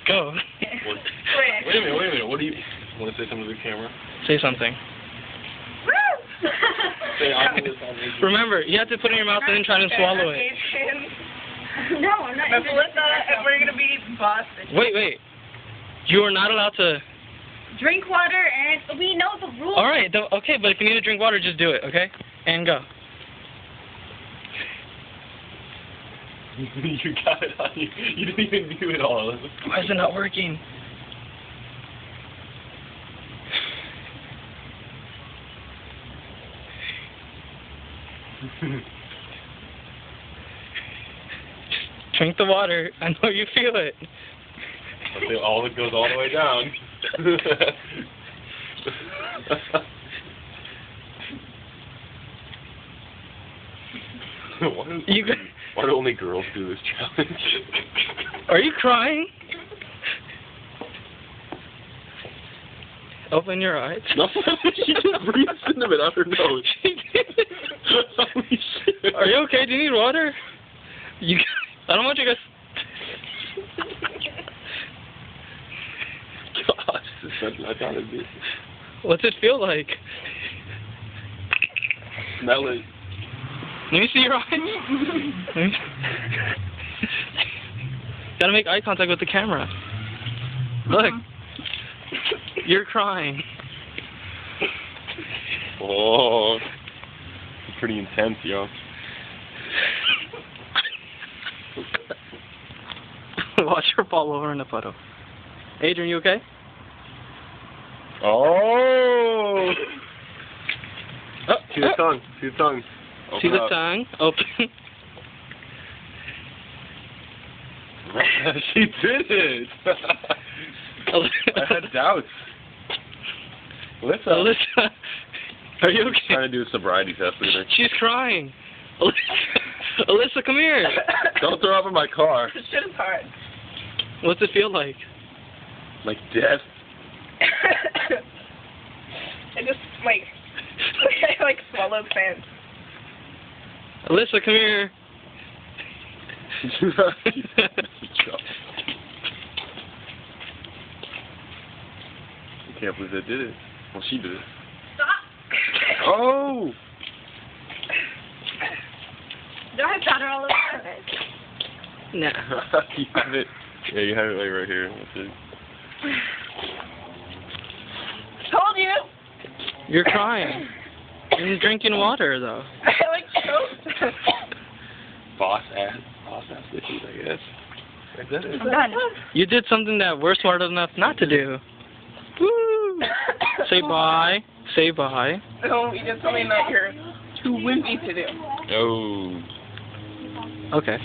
Go. What? Wait a minute. What do you want to say something to the camera? Say something. Say I'm this on Adrian. Remember, you have to put it in your mouth and then try to swallow it. No, I'm not. Melissa, and we're gonna be boss. Wait. You are not allowed to. Drink water, and we know the rules. All right. Okay, but if you need to drink water, just do it. Okay. And go. You got it on you. You didn't even do it all. Why is it not working? Just drink the water. I know you feel it. It goes all the way down. Why do only girls do this challenge? Are you crying? Open your eyes. No, she just breathed cinnamon out her nose. Holy shit. Are you okay? Do you need water? I don't want you guys. Gosh, this is not how to be. What's it feel like? Smell it. Let me see your eyes. Gotta make eye contact with the camera. Look. You're crying. Oh. It's pretty intense, yo. Watch her fall over in the puddle. Adrian, you okay? Oh! See the tongue. See the tongue. See the tongue? Open. She did it! I had doubts. Alyssa, are you okay? Trying to do a sobriety test with her. She's crying. Alyssa, come here. Don't throw up in my car. This shit is hard. What's it feel like? Like death. I just like swallowed sand. Alyssa, come here. I can't believe they did it. Well, she did it. Stop. Oh! Do I have powder all over it? Nah. You have it. Yeah, you have it like right here. That's it. Told you. You're crying. You're drinking water, though. I like choked. Boss ass issues, I guess. Is that it? I'm done. You did something that we're smart enough not to do. Woo! Say bye. Say bye. No, you did something that you're too wimpy to do. Oh. Okay.